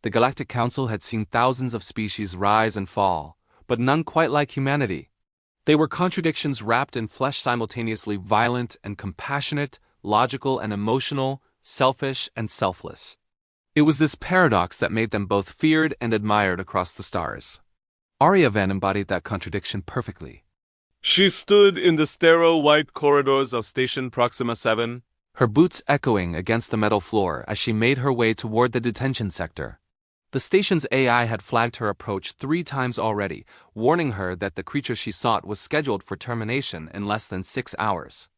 The Galactic Council had seen thousands of species rise and fall, but none quite like humanity. They were contradictions wrapped in flesh, simultaneously violent and compassionate, logical and emotional, selfish and selfless. It was this paradox that made them both feared and admired across the stars. Arya Van embodied that contradiction perfectly. She stood in the sterile white corridors of Station Proxima 7, her boots echoing against the metal floor as she made her way toward the detention sector. The station's AI had flagged her approach 3 times already, warning her that the creature she sought was scheduled for termination in less than 6 hours.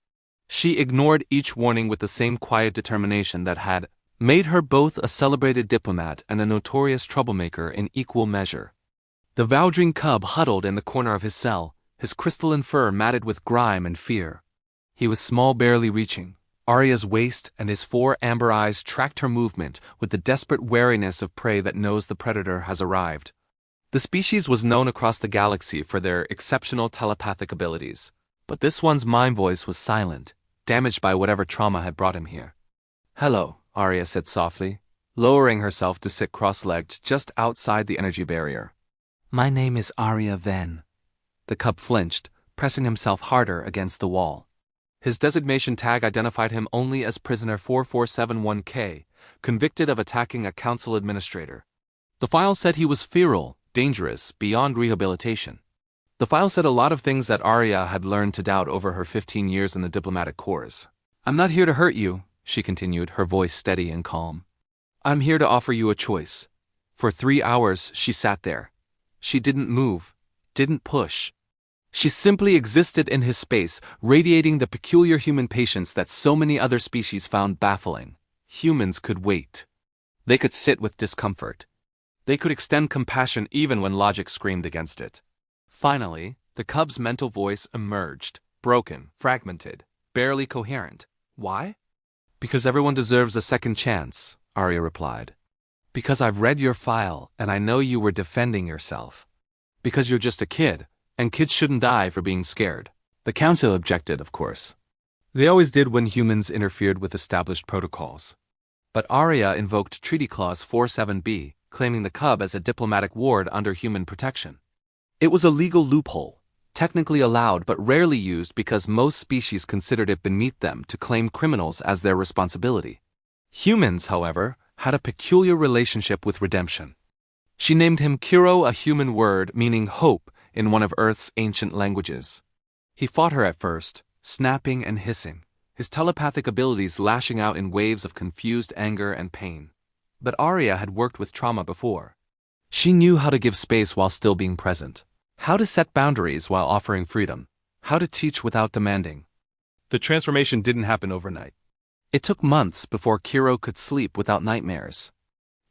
She ignored each warning with the same quiet determination that had made her both a celebrated diplomat and a notorious troublemaker in equal measure. The Valdring cub huddled in the corner of his cell, his crystalline fur matted with grime and fear. He was small, barely reaching Arya's waist, and his 4 amber eyes tracked her movement with the desperate wariness of prey that knows the predator has arrived. The species was known across the galaxy for their exceptional telepathic abilities, but this one's mind voice was silent, damaged by whatever trauma had brought him here. "Hello," Arya said softly, lowering herself to sit cross-legged just outside the energy barrier. "My name is Arya Van." The cub flinched, pressing himself harder against the wall. His designation tag identified him only as Prisoner 4471K, convicted of attacking a council administrator. The file said he was feral, dangerous, beyond rehabilitation. The file said a lot of things that Arya had learned to doubt over her 15 years in the diplomatic corps. "I'm not here to hurt you," she continued, her voice steady and calm. "I'm here to offer you a choice." For 3 hours she sat there. She didn't move, didn't push. She simply existed in his space, radiating the peculiar human patience that so many other species found baffling. Humans could wait. They could sit with discomfort. They could extend compassion even when logic screamed against it. Finally, the cub's mental voice emerged, broken, fragmented, barely coherent. "Why?" "Because everyone deserves a second chance," Arya replied. "Because I've read your file and I know you were defending yourself. Because you're just a kid, and kids shouldn't die for being scared." The council objected, of course. They always did when humans interfered with established protocols. But Arya invoked Treaty Clause 47B, claiming the cub as a diplomatic ward under human protection. It was a legal loophole, technically allowed but rarely used because most species considered it beneath them to claim criminals as their responsibility. Humans, however, had a peculiar relationship with redemption. She named him Kiro, a human word meaning hope in one of Earth's ancient languages. He fought her at first, snapping and hissing, his telepathic abilities lashing out in waves of confused anger and pain. But Arya had worked with trauma before. She knew how to give space while still being present, how to set boundaries while offering freedom, how to teach without demanding. The transformation didn't happen overnight. It took months before Kiro could sleep without nightmares.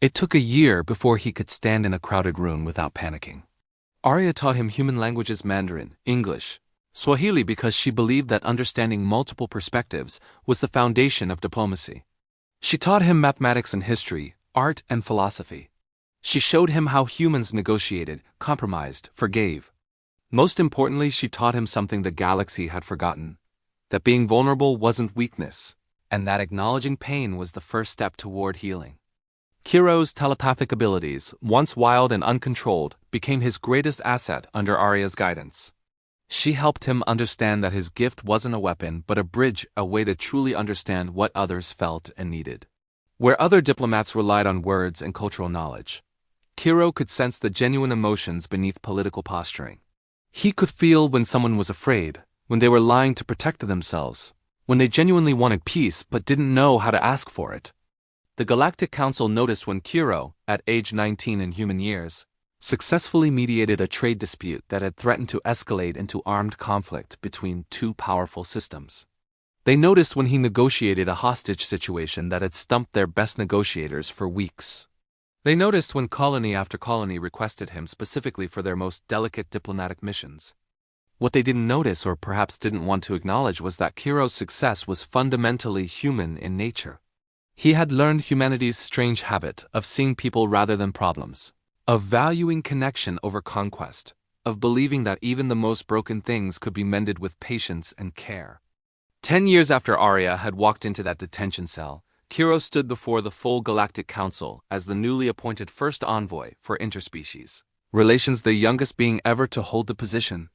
It took a year before he could stand in a crowded room without panicking. Arya taught him human languages: Mandarin, English, Swahili, because she believed that understanding multiple perspectives was the foundation of diplomacy. She taught him mathematics and history, art and philosophy. She showed him how humans negotiated, compromised, forgave. Most importantly, she taught him something the galaxy had forgotten: that being vulnerable wasn't weakness, and that acknowledging pain was the first step toward healing. Kiro's telepathic abilities, once wild and uncontrolled, became his greatest asset under Arya's guidance. She helped him understand that his gift wasn't a weapon but a bridge, a way to truly understand what others felt and needed. Where other diplomats relied on words and cultural knowledge, Kiro could sense the genuine emotions beneath political posturing. He could feel when someone was afraid, when they were lying to protect themselves, when they genuinely wanted peace but didn't know how to ask for it. The Galactic Council noticed when Kiro, at age 19 in human years, successfully mediated a trade dispute that had threatened to escalate into armed conflict between 2 powerful systems. They noticed when he negotiated a hostage situation that had stumped their best negotiators for weeks. They noticed when colony after colony requested him specifically for their most delicate diplomatic missions. What they didn't notice, or perhaps didn't want to acknowledge, was that Kiro's success was fundamentally human in nature. He had learned humanity's strange habit of seeing people rather than problems, of valuing connection over conquest, of believing that even the most broken things could be mended with patience and care. 10 years after Arya had walked into that detention cell, Kiro stood before the full Galactic Council as the newly appointed first envoy for interspecies relations, the youngest being ever to hold the position.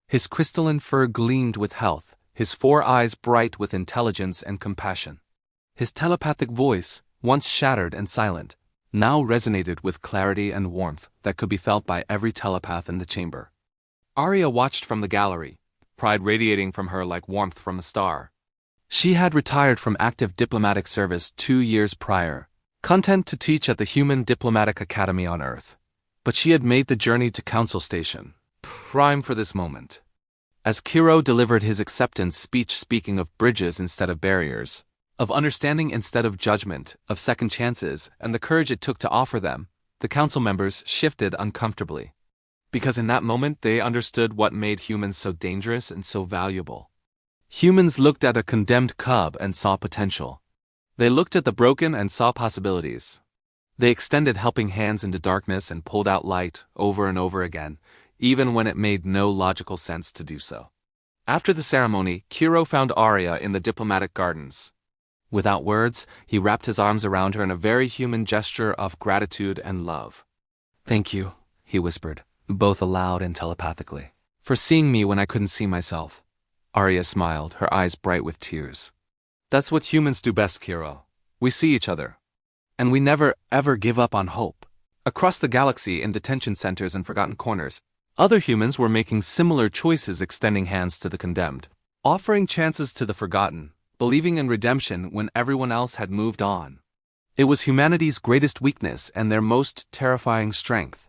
His crystalline fur gleamed with health, his 4 eyes bright with intelligence and compassion. His telepathic voice, once shattered and silent, now resonated with clarity and warmth that could be felt by every telepath in the chamber. Arya watched from the gallery, pride radiating from her like warmth from a star. She had retired from active diplomatic service 2 years prior, content to teach at the Human Diplomatic Academy on Earth. But she had made the journey to Council Station, prime for this moment. As Kiro delivered his acceptance speech speaking of bridges instead of barriers, of understanding instead of judgment, of second chances, and the courage it took to offer them, the council members shifted uncomfortably. Because in that moment they understood what made humans so dangerous and so valuable. Humans looked at a condemned cub and saw potential. They looked at the broken and saw possibilities. They extended helping hands into darkness and pulled out light over and over again, even when it made no logical sense to do so. After the ceremony, Kiro found Arya in the diplomatic gardens. Without words, he wrapped his arms around her in a very human gesture of gratitude and love. "Thank you," he whispered, both aloud and telepathically, "for seeing me when I couldn't see myself." Arya smiled, her eyes bright with tears. "That's what humans do best, Kiro. We see each other. And we never, ever give up on hope." Across the galaxy, in detention centers and forgotten corners, other humans were making similar choices, extending hands to the condemned, offering chances to the forgotten, believing in redemption when everyone else had moved on. It was humanity's greatest weakness and their most terrifying strength.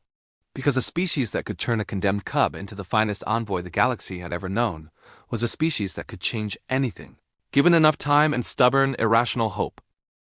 Because a species that could turn a condemned cub into the finest envoy the galaxy had ever known was a species that could change anything. Given enough time and stubborn, irrational hope,